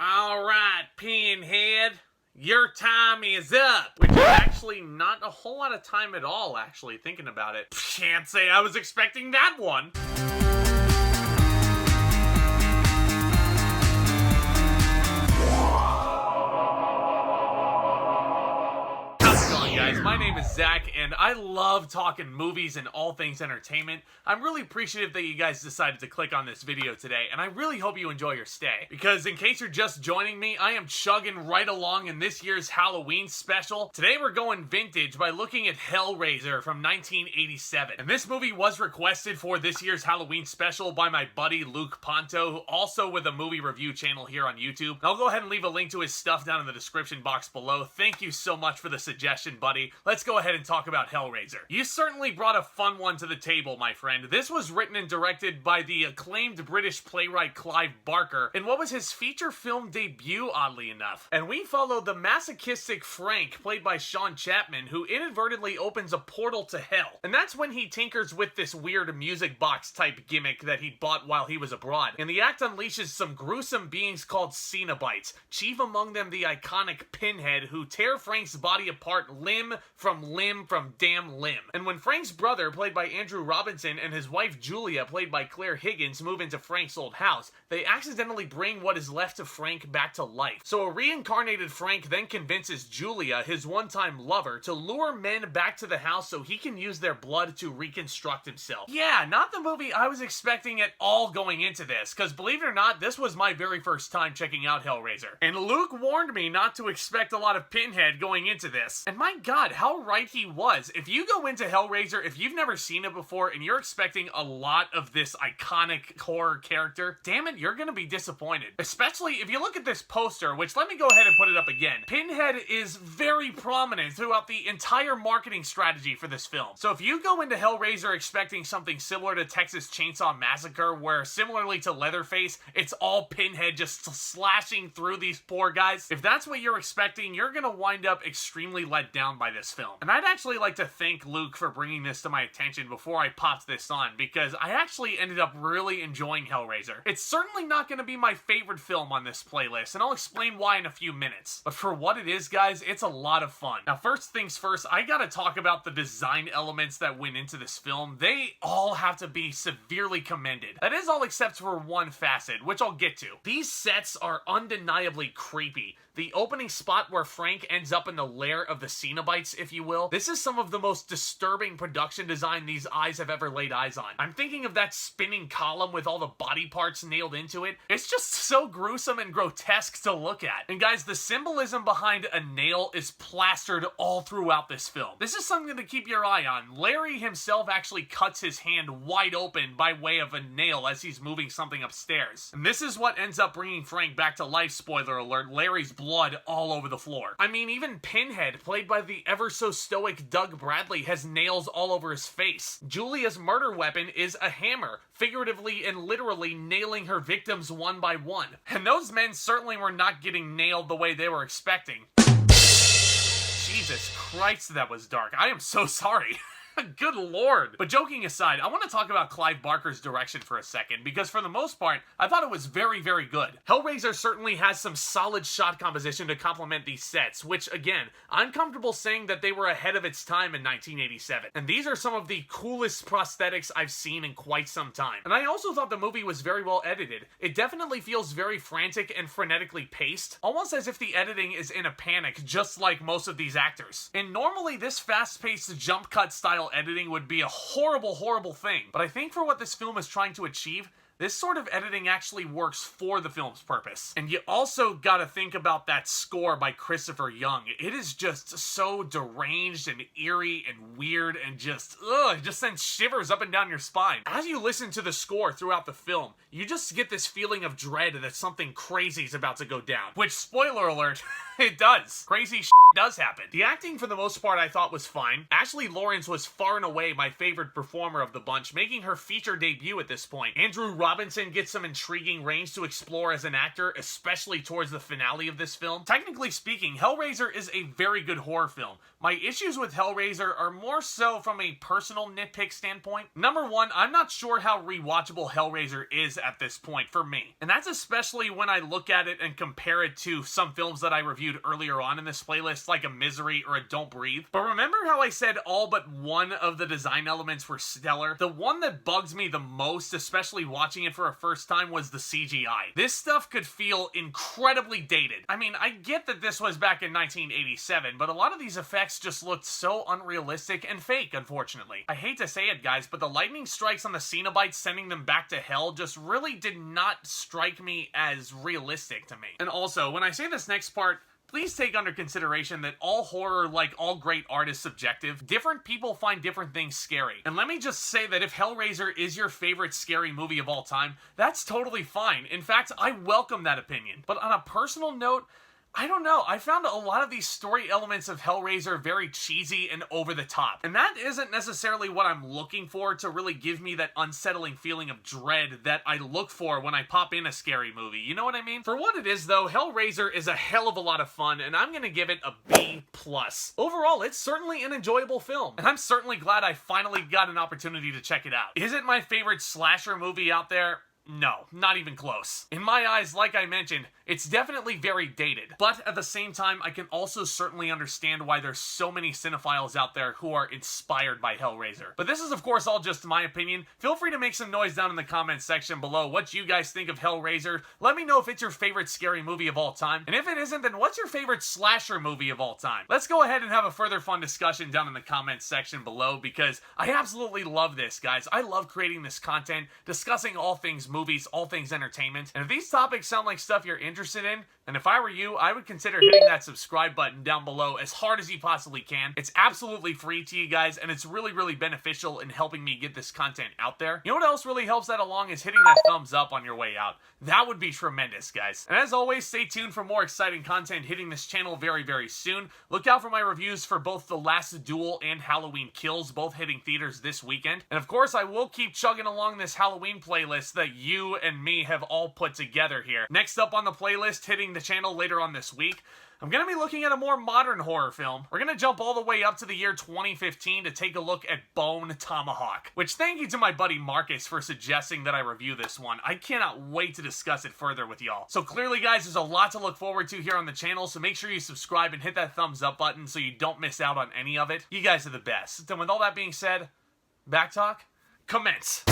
Alright, pinhead, your time is up. Which is actually not a whole lot of time at all, actually, thinking about it. Can't say I was expecting that one. Guys, my name is Zack, and I love talking movies and all things entertainment. I'm really appreciative that you guys decided to click on this video today, and I really hope you enjoy your stay. Because in case you're just joining me, I am chugging right along in this year's Halloween special. Today we're going vintage by looking at Hellraiser from 1987. And this movie was requested for this year's Halloween special by my buddy Luke Ponto, who also with a movie review channel here on YouTube. And I'll go ahead and leave a link to his stuff down in the description box below. Thank you so much for the suggestion, buddy. Let's go ahead and talk about Hellraiser. You certainly brought a fun one to the table, my friend. This was written and directed by the acclaimed British playwright Clive Barker in what was his feature film debut, oddly enough. And we follow the masochistic Frank, played by Chapman, who inadvertently opens a portal to hell. And that's when he tinkers with this weird music box type gimmick that he'd bought while he was abroad. And the act unleashes some gruesome beings called Cenobites, chief among them the iconic Pinhead, who tear Frank's body apart limb from damn limb. And when Frank's brother, played by Andrew Robinson, and his wife Julia, played by Clare Higgins, move into Frank's old house, they accidentally bring what is left of Frank back to life. So a reincarnated Frank then convinces Julia, his one-time lover, to lure men back to the house so he can use their blood to reconstruct himself. Yeah, not the movie I was expecting at all going into this, because believe it or not, this was my very first time checking out Hellraiser. And Luke warned me not to expect a lot of Pinhead going into this. And my God, how right he was. If you go into Hellraiser, if you've never seen it before and you're expecting a lot of this iconic horror character, damn it, you're gonna be disappointed. Especially if you look at this poster, which let me go ahead and put it up again. Pinhead is very prominent throughout the entire marketing strategy for this film. So if you go into Hellraiser expecting something similar to Texas Chainsaw Massacre, where similarly to Leatherface, it's all Pinhead just slashing through these poor guys, if that's what you're expecting, you're gonna wind up extremely let down by this film. And I'd actually like to thank Luke for bringing this to my attention before I popped this on, because I actually ended up really enjoying Hellraiser. It's certainly not going to be my favorite film on this playlist, and I'll explain why in a few minutes. But for what it is, guys, it's a lot of fun. Now, first things first, I gotta talk about the design elements that went into this film. They all have to be severely commended. That is all except for one facet, which I'll get to. These sets are undeniably creepy. The opening spot where Frank ends up in the lair of the Cenobites, if you will, this is some of the most disturbing production design these eyes have ever laid eyes on. I'm thinking of that spinning column with all the body parts nailed into it. It's just so gruesome and grotesque to look at. And guys, the symbolism behind a nail is plastered all throughout this film. This is something to keep your eye on. Larry himself actually cuts his hand wide open by way of a nail as he's moving something upstairs. And this is what ends up bringing Frank back to life, spoiler alert, Larry's blood all over the floor. I mean, even Pinhead, played by the ever-so-stoic Doug Bradley, has nails all over his face. Julia's murder weapon is a hammer, figuratively and literally nailing her victims one by one. And those men certainly were not getting nailed the way they were expecting. Jesus Christ, that was dark. I am so sorry. Good lord. But joking aside, I want to talk about Clive Barker's direction for a second, because for the most part, I thought it was very, very good. Hellraiser certainly has some solid shot composition to complement these sets, which, again, I'm comfortable saying that they were ahead of its time in 1987. And these are some of the coolest prosthetics I've seen in quite some time. And I also thought the movie was very well edited. It definitely feels very frantic and frenetically paced, almost as if the editing is in a panic, just like most of these actors. And normally, this fast-paced jump cut style editing would be a horrible, horrible thing. But I think for what this film is trying to achieve, this sort of editing actually works for the film's purpose. And you also gotta think about that score by Christopher Young. It is just so deranged and eerie and weird and just, it just sends shivers up and down your spine. As you listen to the score throughout the film, you just get this feeling of dread that something crazy is about to go down. Which, spoiler alert, It does. Crazy shit does happen. The acting for the most part I thought was fine. Actually, Laurence was far and away my favorite performer of the bunch, making her feature debut at this point. Andrew Robinson gets some intriguing range to explore as an actor, especially towards the finale of this film. Technically speaking, Hellraiser is a very good horror film. My issues with Hellraiser are more so from a personal nitpick standpoint. Number one, I'm not sure how rewatchable Hellraiser is at this point for me. And that's especially when I look at it and compare it to some films that I reviewed earlier on in this playlist, like a Misery or a Don't Breathe. But remember how I said all but one of the design elements were stellar? The one that bugs me the most, especially watching it for a first time, was the CGI. This stuff could feel incredibly dated. I mean, I get that this was back in 1987, but a lot of these effects just looked so unrealistic and fake, unfortunately. I hate to say it, guys, but the lightning strikes on the Cenobites sending them back to hell just really did not strike me as realistic to me. And also, when I say this next part, please take under consideration that all horror, like all great art, is subjective. Different people find different things scary. And let me just say that if Hellraiser is your favorite scary movie of all time, that's totally fine. In fact, I welcome that opinion. But on a personal note, I don't know, I found a lot of these story elements of Hellraiser very cheesy and over the top. And that isn't necessarily what I'm looking for to really give me that unsettling feeling of dread that I look for when I pop in a scary movie. You know what I mean? For what it is though, Hellraiser is a hell of a lot of fun, and I'm gonna give it a B+. Overall, it's certainly an enjoyable film, and I'm certainly glad I finally got an opportunity to check it out. Is it my favorite slasher movie out there? No, not even close. In my eyes, like I mentioned, it's definitely very dated, but at the same time, I can also certainly understand why there's so many cinephiles out there who are inspired by Hellraiser. But this is, of course, all just my opinion. Feel free to make some noise down in the comments section below what you guys think of Hellraiser. Let me know if it's your favorite scary movie of all time, and if it isn't, then what's your favorite slasher movie of all time? Let's go ahead and have a further fun discussion down in the comments section below, because I absolutely love this, guys. I love creating this content, discussing all things movies, all things entertainment, and if these topics sound like stuff you're interested in, and if I were you, I would consider hitting that subscribe button down below as hard as you possibly can. It's absolutely free to you guys, and it's really, really beneficial in helping me get this content out there. You know what else really helps that along is hitting that thumbs up on your way out. That would be tremendous, guys. And as always, stay tuned for more exciting content hitting this channel very, very soon. Look out for my reviews for both The Last Duel and Halloween Kills, both hitting theaters this weekend. And of course, I will keep chugging along this Halloween playlist that you and me have all put together here. Next up on the playlist, hitting the channel later on this week, I'm going to be looking at a more modern horror film. We're going to jump all the way up to the year 2015 to take a look at Bone Tomahawk, which thank you to my buddy Marcus for suggesting that I review this one. I cannot wait to discuss it further with y'all. So clearly, guys, there's a lot to look forward to here on the channel, so make sure you subscribe and hit that thumbs up button so you don't miss out on any of it. You guys are the best. And with all that being said, back talk, commence.